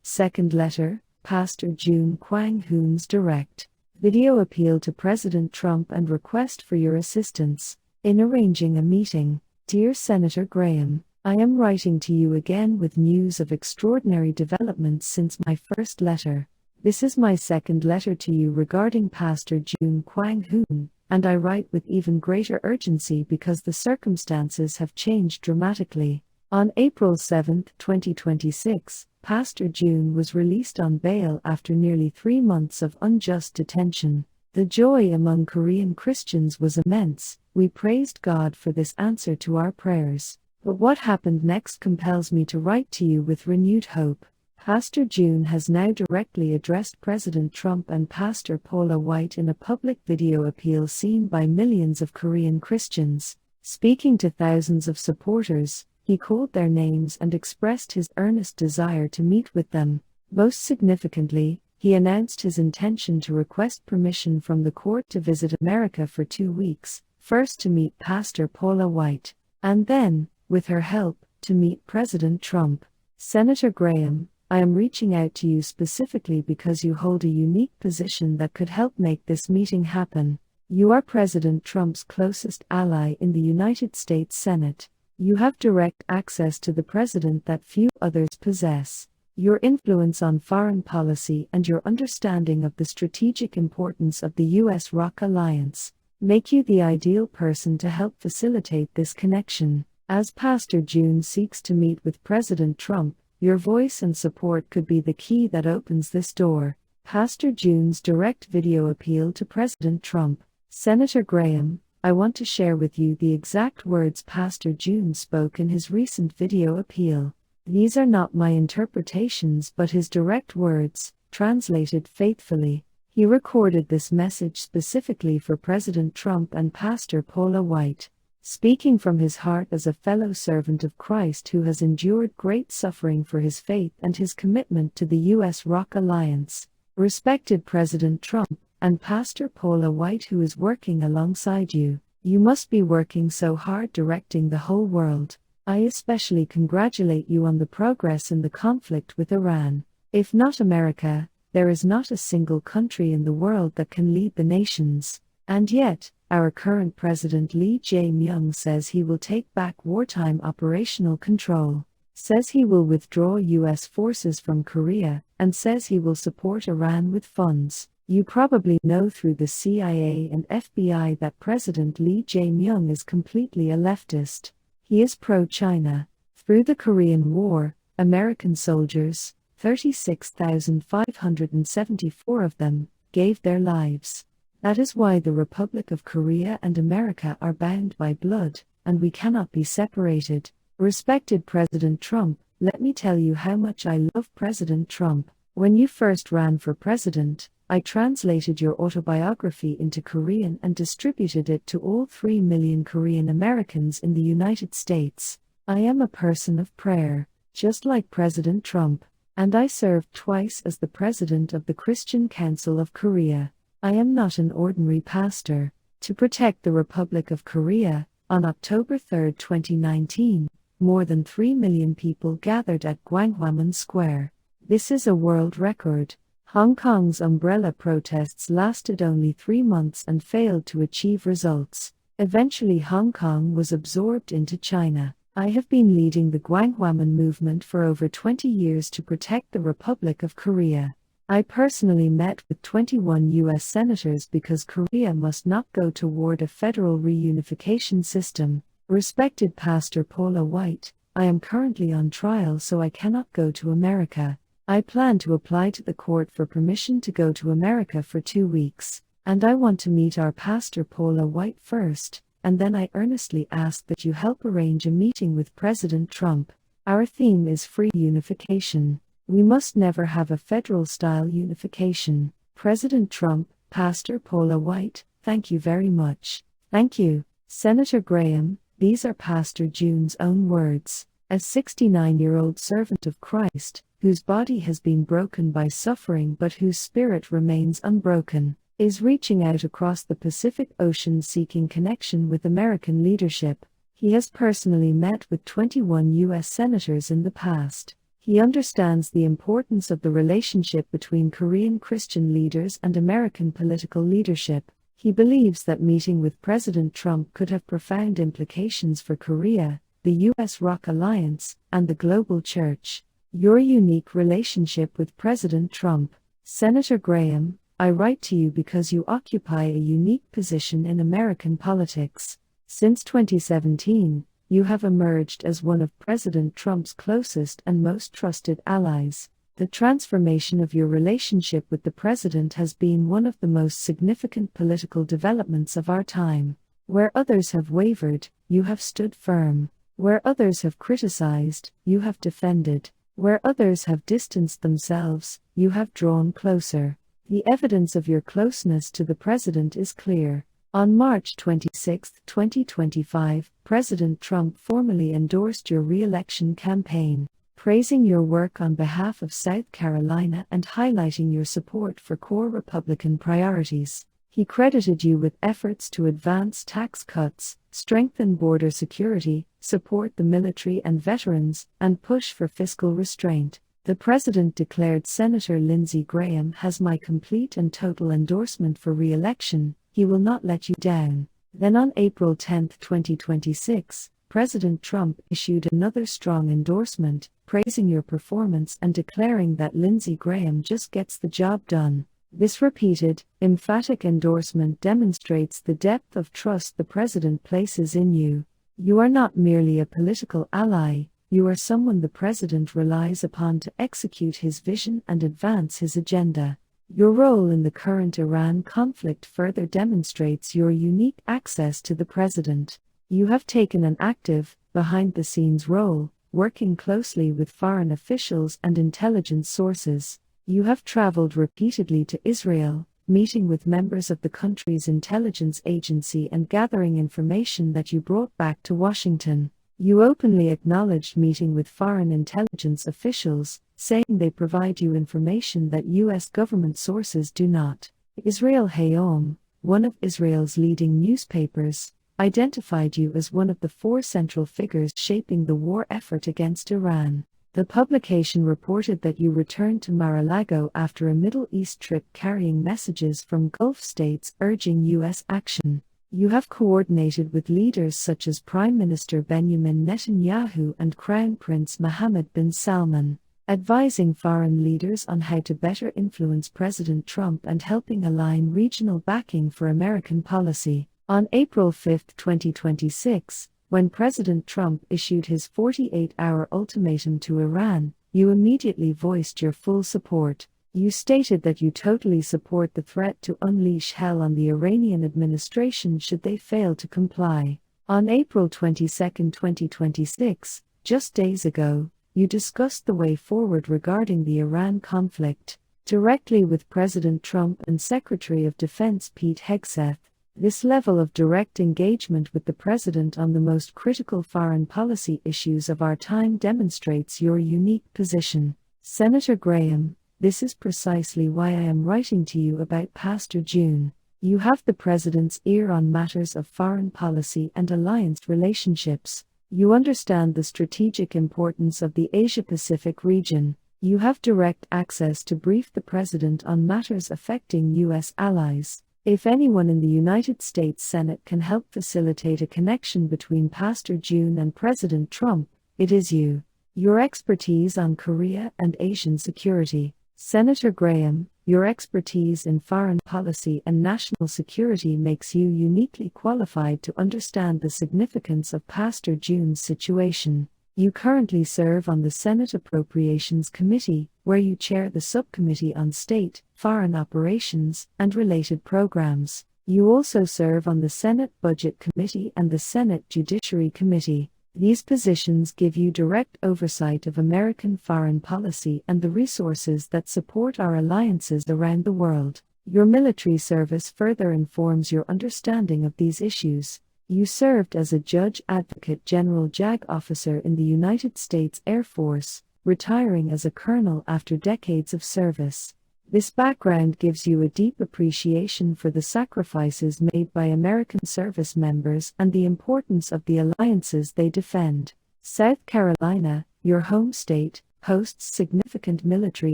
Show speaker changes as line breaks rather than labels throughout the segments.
Second letter, Pastor Jun Kwang-hoon's direct video appeal to President Trump and request for your assistance in arranging a meeting. Dear Senator Graham, I am writing to you again with news of extraordinary developments since my first letter. This is my second letter to you regarding Pastor Jun Kwang-hoon, and I write with even greater urgency because the circumstances have changed dramatically. On April 7, 2026, Pastor Jun was released on bail after nearly 3 months of unjust detention. The joy among Korean Christians was immense. We praised God for this answer to our prayers. But what happened next compels me to write to you with renewed hope. Pastor Jun has now directly addressed President Trump and Pastor Paula White in a public video appeal seen by millions of Korean Christians. Speaking to thousands of supporters, he called their names and expressed his earnest desire to meet with them. Most significantly, he announced his intention to request permission from the court to visit America for 2 weeks, first to meet Pastor Paula White, and then, with her help, to meet President Trump. Senator Graham, I am reaching out to you specifically because you hold a unique position that could help make this meeting happen. You are President Trump's closest ally in the United States Senate. You have direct access to the president that few others possess. Your influence on foreign policy and your understanding of the strategic importance of the U.S.-ROK alliance make you the ideal person to help facilitate this connection. As Pastor Jun seeks to meet with President Trump, your voice and support could be the key that opens this door. Pastor Jun's direct video appeal to President Trump. Senator Graham, I want to share with you the exact words Pastor Jun spoke in his recent video appeal. These are not my interpretations but his direct words, translated faithfully. He recorded this message specifically for President Trump and Pastor Paula White. Speaking from his heart as a fellow servant of Christ who has endured great suffering for his faith and his commitment to the U.S.-ROK alliance. Respected President Trump, and Pastor Paula White who is working alongside you, you must be working so hard directing the whole world. I especially congratulate you on the progress in the conflict with Iran. If not America, there is not a single country in the world that can lead the nations. And yet, our current President Lee Jae-myung says he will take back wartime operational control, says he will withdraw U.S. forces from Korea, and says he will support Iran with funds. You probably know through the CIA and FBI that President Lee Jae-myung is completely a leftist. He is pro-China. Through the Korean War, American soldiers, 36,574 of them, gave their lives. That is why the Republic of Korea and America are bound by blood, and we cannot be separated. Respected President Trump, let me tell you how much I love President Trump. When you first ran for president, I translated your autobiography into Korean and distributed it to all 3 million Korean Americans in the United States. I am a person of prayer, just like President Trump, and I served twice as the president of the Christian Council of Korea. I am not an ordinary pastor. To protect the Republic of Korea, on October 3, 2019, more than 3 million people gathered at Gwanghwamun Square. This is a world record. Hong Kong's umbrella protests lasted only 3 months and failed to achieve results. Eventually Hong Kong was absorbed into China. I have been leading the Gwanghwamun movement for over 20 years to protect the Republic of Korea. I personally met with 21 U.S. senators because Korea must not go toward a federal reunification system. Respected Pastor Paula White, I am currently on trial so I cannot go to America. I plan to apply to the court for permission to go to America for 2 weeks, and I want to meet our Pastor Paula White first, and then I earnestly ask that you help arrange a meeting with President Trump. Our theme is free unification. We must never have a federal-style unification. President Trump, Pastor Paula White, thank you very much. Thank you. Senator Graham, these are Pastor Jun's own words. A 69-year-old servant of Christ, whose body has been broken by suffering but whose spirit remains unbroken, is reaching out across the Pacific Ocean seeking connection with American leadership. He has personally met with 21 U.S. senators in the past. He understands the importance of the relationship between Korean Christian leaders and American political leadership. He believes that meeting with President Trump could have profound implications for Korea, the U.S.-ROK alliance, and the global church. Your unique relationship with President Trump. Senator Graham, I write to you because you occupy a unique position in American politics. Since 2017, you have emerged as one of President Trump's closest and most trusted allies. The transformation of your relationship with the president has been one of the most significant political developments of our time. Where others have wavered, you have stood firm. Where others have criticized, you have defended. Where others have distanced themselves, you have drawn closer. The evidence of your closeness to the president is clear. On March 26, 2025, President Trump formally endorsed your re-election campaign, praising your work on behalf of South Carolina and highlighting your support for core Republican priorities. He credited you with efforts to advance tax cuts, strengthen border security, support the military and veterans, and push for fiscal restraint. The president declared Senator Lindsey Graham has my complete and total endorsement for re-election. He will not let you down. Then on April 10, 2026, President Trump issued another strong endorsement, praising your performance and declaring that Lindsey Graham just gets the job done. This repeated, emphatic endorsement demonstrates the depth of trust the president places in you. You are not merely a political ally, you are someone the president relies upon to execute his vision and advance his agenda. Your role in the current Iran conflict further demonstrates your unique access to the president. You have taken an active, behind-the-scenes role, working closely with foreign officials and intelligence sources. You have traveled repeatedly to Israel, meeting with members of the country's intelligence agency and gathering information that you brought back to Washington. You openly acknowledged meeting with foreign intelligence officials, saying they provide you information that U.S. government sources do not. Israel Hayom, one of Israel's leading newspapers, identified you as one of the 4 central figures shaping the war effort against Iran. The publication reported that you returned to Mar-a-Lago after a Middle East trip carrying messages from Gulf states urging U.S. action. You have coordinated with leaders such as Prime Minister Benjamin Netanyahu and Crown Prince Mohammed bin Salman, advising foreign leaders on how to better influence President Trump and helping align regional backing for American policy. On April 5, 2026, when President Trump issued his 48-hour ultimatum to Iran, you immediately voiced your full support. You stated that you totally support the threat to unleash hell on the Iranian administration should they fail to comply. On April 22, 2026, just days ago, you discussed the way forward regarding the Iran conflict, directly with President Trump and Secretary of Defense Pete Hegseth. This level of direct engagement with the president on the most critical foreign policy issues of our time demonstrates your unique position. Senator Graham, this is precisely why I am writing to you about Pastor Jun. You have the president's ear on matters of foreign policy and alliance relationships. You understand the strategic importance of the Asia-Pacific region. You have direct access to brief the president on matters affecting U.S. allies. If anyone in the United States Senate can help facilitate a connection between Pastor Jun and President Trump, it is you. Your expertise on Korea and Asian security. Senator Graham, your expertise in foreign policy and national security makes you uniquely qualified to understand the significance of Pastor Jun's situation. You currently serve on the Senate Appropriations Committee, where you chair the Subcommittee on State, Foreign Operations, and related programs. You also serve on the Senate Budget Committee and the Senate Judiciary Committee. These positions give you direct oversight of American foreign policy and the resources that support our alliances around the world. Your military service further informs your understanding of these issues. You served as a Judge Advocate General JAG officer in the United States Air Force, retiring as a colonel after decades of service. This background gives you a deep appreciation for the sacrifices made by American service members and the importance of the alliances they defend. South Carolina, your home state, hosts significant military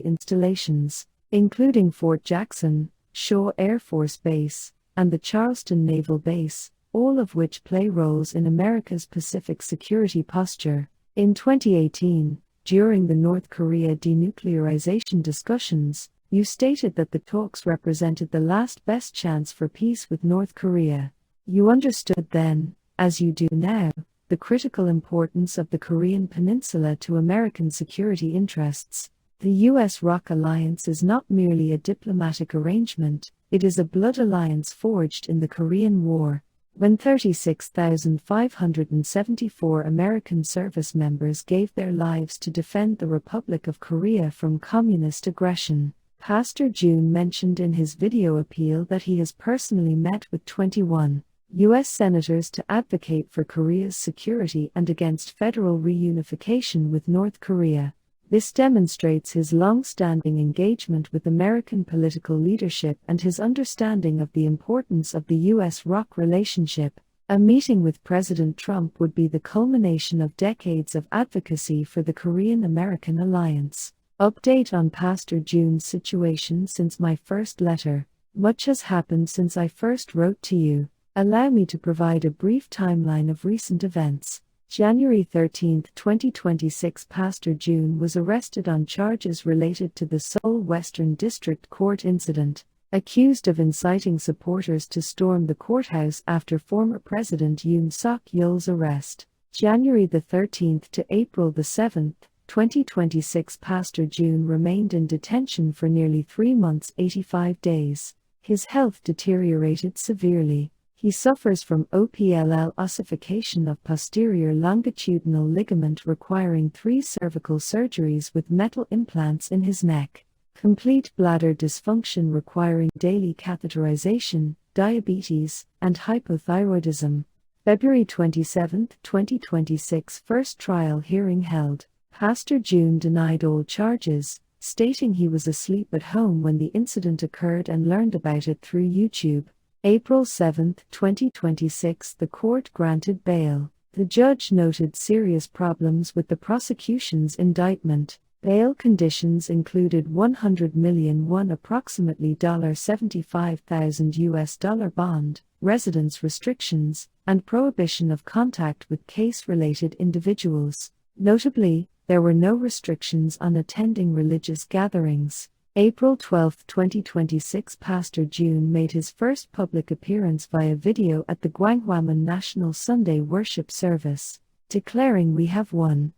installations, including Fort Jackson, Shaw Air Force Base, and the Charleston Naval Base, all of which play roles in America's Pacific security posture. In 2018, during the North Korea denuclearization discussions, you stated that the talks represented the last best chance for peace with North Korea. You understood then, as you do now, the critical importance of the Korean Peninsula to American security interests. The US-ROK alliance is not merely a diplomatic arrangement, it is a blood alliance forged in the Korean War, when 36,574 American service members gave their lives to defend the Republic of Korea from communist aggression. Pastor Jun mentioned in his video appeal that he has personally met with 21 U.S. senators to advocate for Korea's security and against federal reunification with North Korea. This demonstrates his long-standing engagement with American political leadership and his understanding of the importance of the US-ROK relationship. A meeting with President Trump would be the culmination of decades of advocacy for the Korean-American alliance. Update on Pastor Jun's situation since my first letter. Much has happened since I first wrote to you. Allow me to provide a brief timeline of recent events. January 13, 2026, Pastor Jun was arrested on charges related to the Seoul Western District Court incident, accused of inciting supporters to storm the courthouse after former President Yoon Suk-yeol's arrest. January 13 to April 7, 2026, Pastor Jun remained in detention for nearly 3 months 85 days. His health deteriorated severely. He suffers from OPLL ossification of posterior longitudinal ligament requiring 3 cervical surgeries with metal implants in his neck, complete bladder dysfunction requiring daily catheterization, diabetes, and hypothyroidism. February 27, 2026, first trial hearing held. Pastor Jun denied all charges, stating he was asleep at home when the incident occurred and learned about it through YouTube. April 7, 2026, the court granted bail. The judge noted serious problems with the prosecution's indictment. Bail conditions included $100 million, approximately $75,000 US bond, residence restrictions, and prohibition of contact with case-related individuals. Notably, there were no restrictions on attending religious gatherings. April 12, 2026, Pastor Jun made his first public appearance via video at the Gwanghwamun National Sunday Worship Service, declaring "We have won,"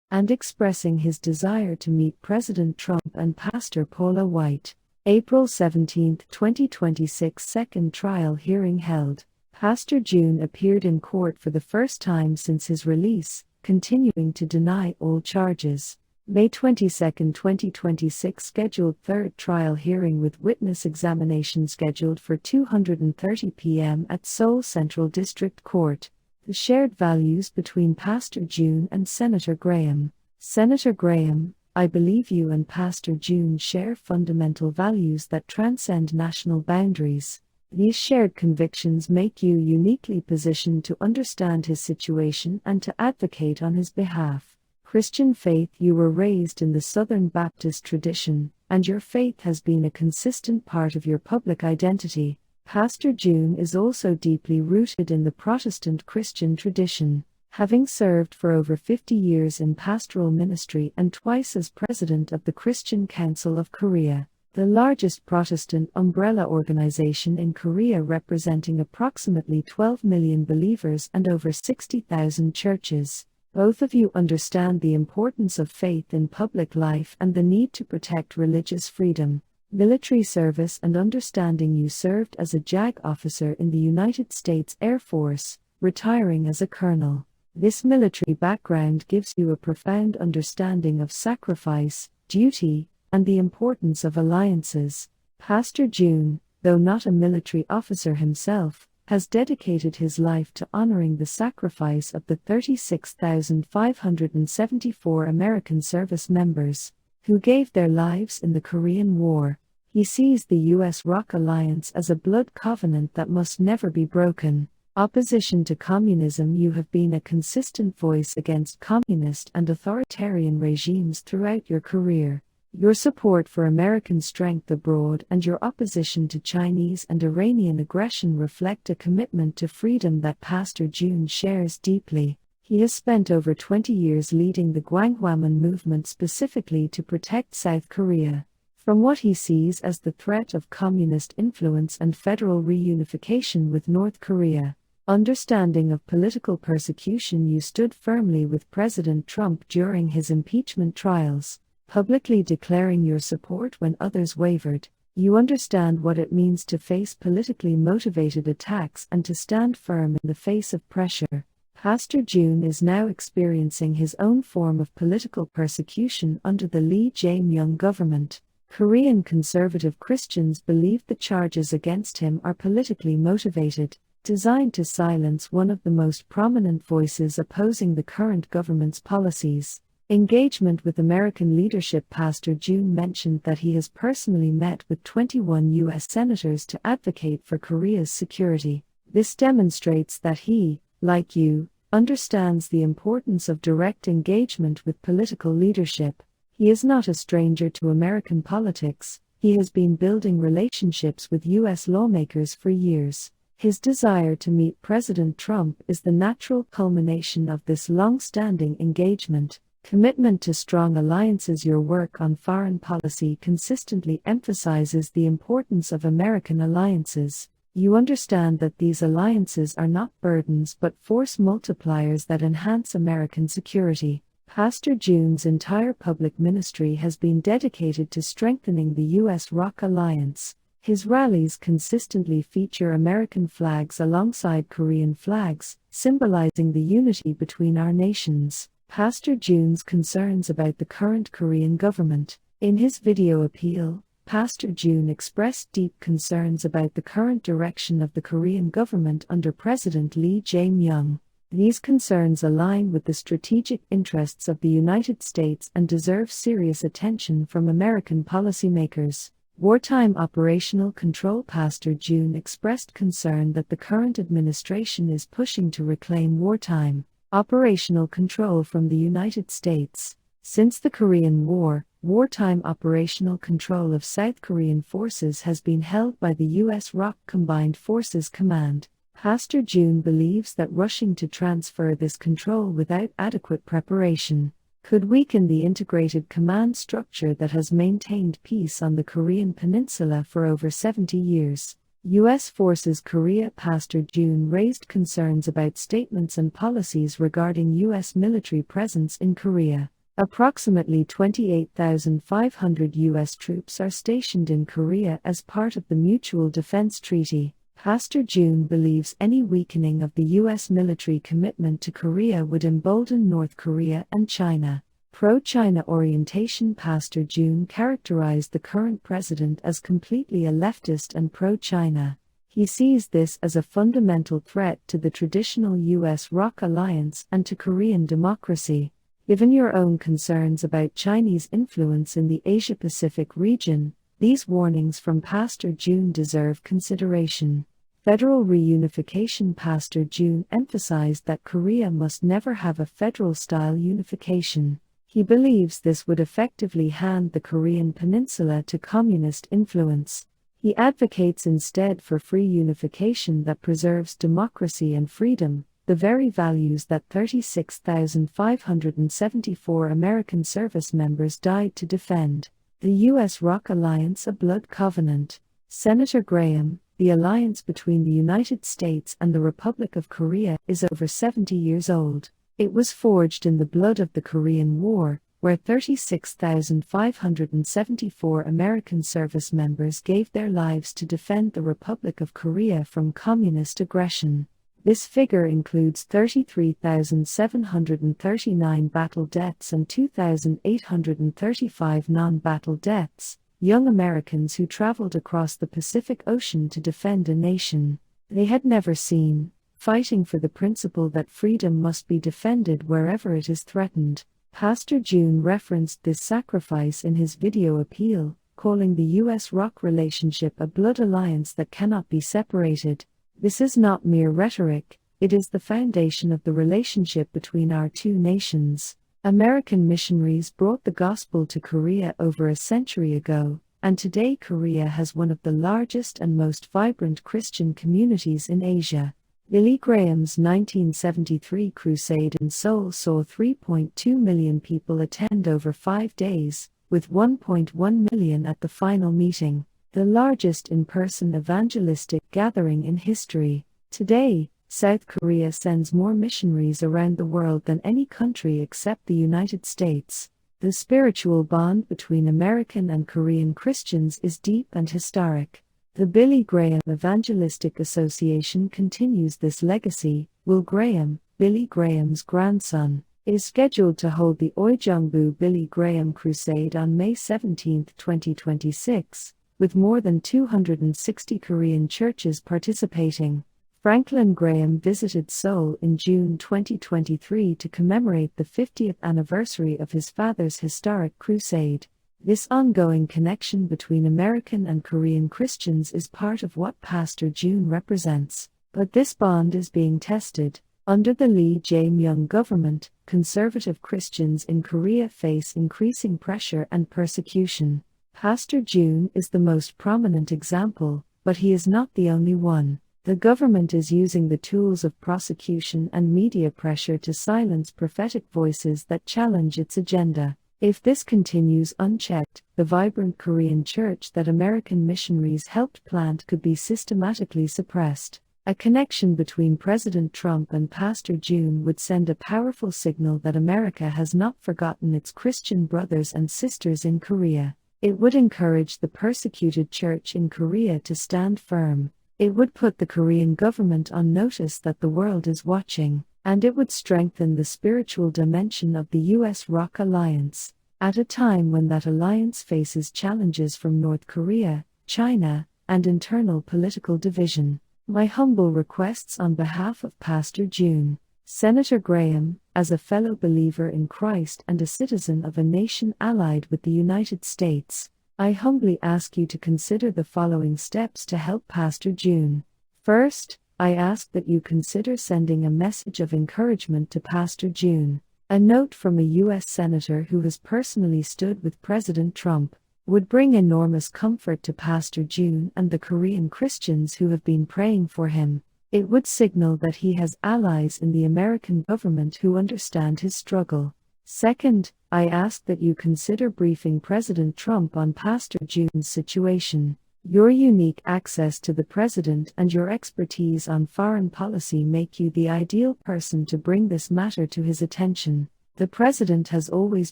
and expressing his desire to meet President Trump and Pastor Paula White. April 17, 2026, second trial hearing held. Pastor Jun appeared in court for the first time since his release, continuing to deny all charges. May 22, 2026, scheduled third trial hearing with witness examination scheduled for 2:30 p.m. at Seoul Central District Court. The shared values between Pastor Jun and Senator Graham. Senator Graham, I believe you and Pastor Jun share fundamental values that transcend national boundaries. These shared convictions make you uniquely positioned to understand his situation and to advocate on his behalf. Christian faith. You were raised in the Southern Baptist tradition, and your faith has been a consistent part of your public identity. Pastor Jun is also deeply rooted in the Protestant Christian tradition, having served for over 50 years in pastoral ministry and twice as president of the Christian Council of Korea, the largest Protestant umbrella organization in Korea representing approximately 12 million believers and over 60,000 churches. Both of you understand the importance of faith in public life and the need to protect religious freedom, military service, and understanding. You served as a JAG officer in the United States Air Force, retiring as a colonel. This military background gives you a profound understanding of sacrifice, duty, and the importance of alliances. Pastor Jun, though not a military officer himself, has dedicated his life to honoring the sacrifice of the 36,574 American service members who gave their lives in the Korean War. He sees the US-ROK alliance as a blood covenant that must never be broken. Opposition to communism. You have been a consistent voice against communist and authoritarian regimes throughout your career. Your support for American strength abroad and your opposition to Chinese and Iranian aggression reflect a commitment to freedom that Pastor Jun shares deeply. He has spent over 20 years leading the Gwangwamun movement specifically to protect South Korea from what he sees as the threat of communist influence and federal reunification with North Korea. Understanding of political persecution. You stood firmly with President Trump during his impeachment trials, publicly declaring your support when others wavered. You understand what it means to face politically motivated attacks and to stand firm in the face of pressure. Pastor Jun is now experiencing his own form of political persecution under the Lee Jae-myung government. Korean conservative Christians believe the charges against him are politically motivated, designed to silence one of the most prominent voices opposing the current government's policies. Engagement with American leadership. Pastor Jun mentioned that he has personally met with 21 U.S. senators to advocate for Korea's security. This demonstrates that he, like you, understands the importance of direct engagement with political leadership. He is not a stranger to American politics. He has been building relationships with U.S. lawmakers for years. His desire to meet President Trump is the natural culmination of this long-standing engagement. Commitment to strong alliances. Your work on foreign policy consistently emphasizes the importance of American alliances. You understand that these alliances are not burdens but force multipliers that enhance American security. Pastor Jun's entire public ministry has been dedicated to strengthening the U.S.-ROK alliance. His rallies consistently feature American flags alongside Korean flags, symbolizing the unity between our nations. Pastor Jun's concerns about the current Korean government. In his video appeal, Pastor Jun expressed deep concerns about the current direction of the Korean government under President Lee Jae-myung. These concerns align with the strategic interests of the United States and deserve serious attention from American policymakers. Wartime operational control. Pastor Jun expressed concern that the current administration is pushing to reclaim wartime operational control from the United States. Since the Korean War, wartime operational control of South Korean forces has been held by the U.S.-ROK Combined Forces Command. Pastor Jun believes that rushing to transfer this control without adequate preparation could weaken the integrated command structure that has maintained peace on the Korean peninsula for over 70 years. U.S. Forces Korea. Pastor Jun raised concerns about statements and policies regarding U.S. military presence in Korea. Approximately 28,500 U.S. troops are stationed in Korea as part of the Mutual Defense Treaty. Pastor Jun believes any weakening of the U.S. military commitment to Korea would embolden North Korea and China. Pro-China orientation. Pastor Jun characterized the current president as completely a leftist and pro-China. He sees this as a fundamental threat to the traditional U.S.-ROK alliance and to Korean democracy. Given your own concerns about Chinese influence in the Asia-Pacific region, these warnings from Pastor Jun deserve consideration. Federal reunification. Pastor Jun emphasized that Korea must never have a federal-style unification. He believes this would effectively hand the Korean peninsula to communist influence. He advocates instead for free unification that preserves democracy and freedom, the very values that 36,574 American service members died to defend. The U.S.-ROK alliance, a blood covenant. Senator Graham, the alliance between the United States and the Republic of Korea is over 70 years old. It was forged in the blood of the Korean War, where 36,574 American service members gave their lives to defend the Republic of Korea from communist aggression. This figure includes 33,739 battle deaths and 2,835 non-battle deaths, young Americans who traveled across the Pacific Ocean to defend a nation they had never seen, fighting for the principle that freedom must be defended wherever it is threatened. Pastor Jun referenced this sacrifice in his video appeal, calling the U.S.-ROK relationship a blood alliance that cannot be separated. This is not mere rhetoric, it is the foundation of the relationship between our two nations. American missionaries brought the gospel to Korea over a century ago, and today Korea has one of the largest and most vibrant Christian communities in Asia. Billy Graham's 1973 crusade in Seoul saw 3.2 million people attend over 5 days, with 1.1 million at the final meeting, the largest in-person evangelistic gathering in history. Today, South Korea sends more missionaries around the world than any country except the United States. The spiritual bond between American and Korean Christians is deep and historic. The Billy Graham Evangelistic Association continues this legacy. Will Graham, Billy Graham's grandson, is scheduled to hold the Oijungbu Billy Graham Crusade on May 17, 2026, with more than 260 Korean churches participating. Franklin Graham visited Seoul in June 2023 to commemorate the 50th anniversary of his father's historic crusade. This ongoing connection between American and Korean Christians is part of what Pastor Jun represents. But this bond is being tested. Under the Lee Jae-myung government, conservative Christians in Korea face increasing pressure and persecution. Pastor Jun is the most prominent example, but he is not the only one. The government is using the tools of prosecution and media pressure to silence prophetic voices that challenge its agenda. If this continues unchecked, the vibrant Korean church that American missionaries helped plant could be systematically suppressed. A connection between President Trump and Pastor Jun would send a powerful signal that America has not forgotten its Christian brothers and sisters in Korea. It would encourage the persecuted church in Korea to stand firm. It would put the Korean government on notice that the world is watching, and it would strengthen the spiritual dimension of the US-ROK alliance, at a time when that alliance faces challenges from North Korea, China, and internal political division. My humble requests on behalf of Pastor Jun, Senator Graham, as a fellow believer in Christ and a citizen of a nation allied with the United States, I humbly ask you to consider the following steps to help Pastor Jun. First, I ask that you consider sending a message of encouragement to Pastor Jun. A note from a U.S. Senator who has personally stood with President Trump would bring enormous comfort to Pastor Jun and the Korean Christians who have been praying for him. It would signal that he has allies in the American government who understand his struggle. Second, I ask that you consider briefing President Trump on Pastor Jun's situation. Your unique access to the president and your expertise on foreign policy make you the ideal person to bring this matter to his attention. The president has always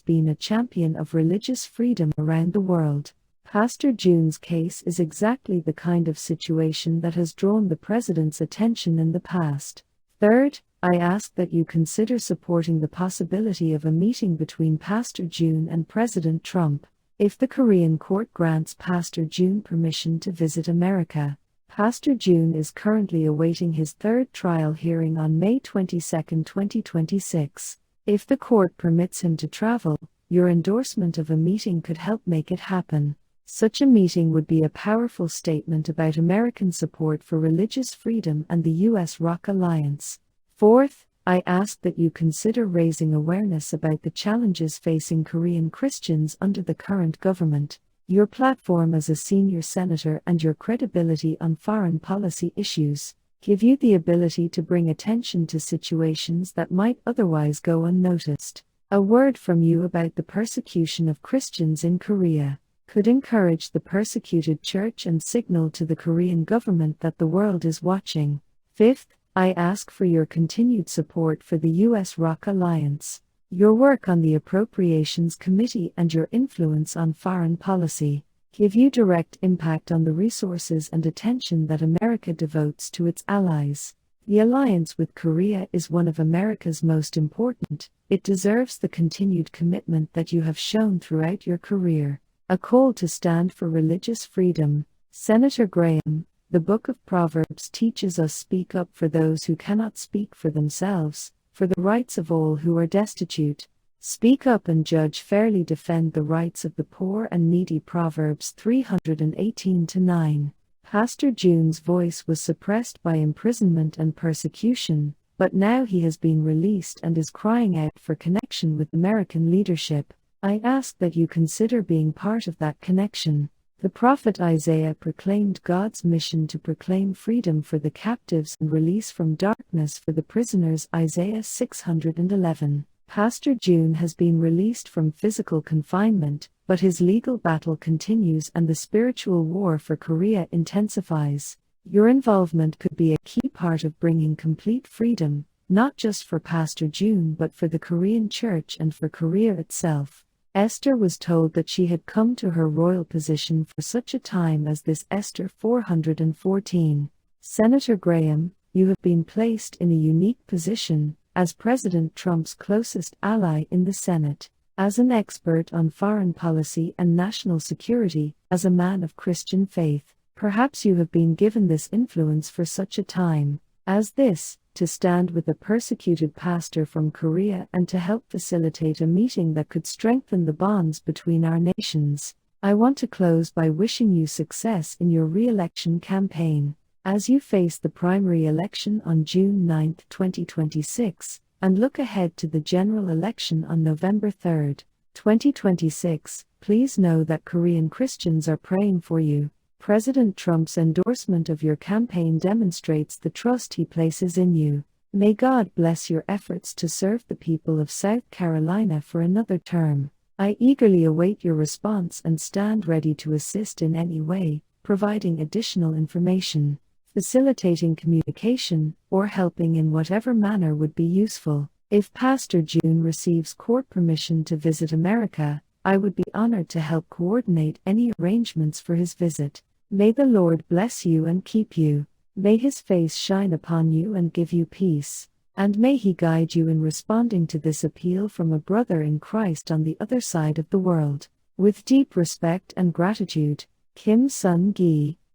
been a champion of religious freedom around the world. Pastor Jun's case is exactly the kind of situation that has drawn the president's attention in the past. Third, I ask that you consider supporting the possibility of a meeting between Pastor Jun and President Trump. If the Korean court grants Pastor Jun permission to visit America, Pastor Jun is currently awaiting his third trial hearing on May 22, 2026. If the court permits him to travel, your endorsement of a meeting could help make it happen. Such a meeting would be a powerful statement about American support for religious freedom and the US-ROK alliance. Fourth, I ask that you consider raising awareness about the challenges facing Korean Christians under the current government. Your platform as a senior senator and your credibility on foreign policy issues give you the ability to bring attention to situations that might otherwise go unnoticed. A word from you about the persecution of Christians in Korea could encourage the persecuted church and signal to the Korean government that the world is watching. Fifth, I ask for your continued support for the US-ROK alliance. Your work on the Appropriations Committee and your influence on foreign policy give you direct impact on the resources and attention that America devotes to its allies. The alliance with Korea is one of America's most important. It deserves the continued commitment that you have shown throughout your career. A call to stand for religious freedom. Senator Graham, the Book of Proverbs teaches us speak up for those who cannot speak for themselves, for the rights of all who are destitute. Speak up and judge fairly, defend the rights of the poor and needy. Proverbs 318-9. Pastor Jun's voice was suppressed by imprisonment and persecution, but now he has been released and is crying out for connection with American leadership. I ask that you consider being part of that connection. The prophet Isaiah proclaimed God's mission to proclaim freedom for the captives and release from darkness for the prisoners. Isaiah 611. Pastor Jun has been released from physical confinement, but his legal battle continues and the spiritual war for Korea intensifies. Your involvement could be a key part of bringing complete freedom, not just for Pastor Jun but for the Korean Church and for Korea itself. Esther was told that she had come to her royal position for such a time as this. Esther 414. Senator Graham, you have been placed in a unique position, as President Trump's closest ally in the Senate, as an expert on foreign policy and national security, as a man of Christian faith. Perhaps you have been given this influence for such a time as this, to stand with a persecuted pastor from Korea and to help facilitate a meeting that could strengthen the bonds between our nations. I want to close by wishing you success in your re-election campaign, as you face the primary election on June 9, 2026, and look ahead to the general election on November 3, 2026. Please know that Korean Christians are praying for you. President Trump's endorsement of your campaign demonstrates the trust he places in you. May God bless your efforts to serve the people of South Carolina for another term. I eagerly await your response and stand ready to assist in any way, providing additional information, facilitating communication, or helping in whatever manner would be useful. If Pastor Jun receives court permission to visit America, I would be honored to help coordinate any arrangements for his visit. May the Lord bless you and keep you. May his face shine upon you and give you peace. And may he guide you in responding to this appeal from a brother in Christ on the other side of the world. With deep respect and gratitude, Kim Sun-gi.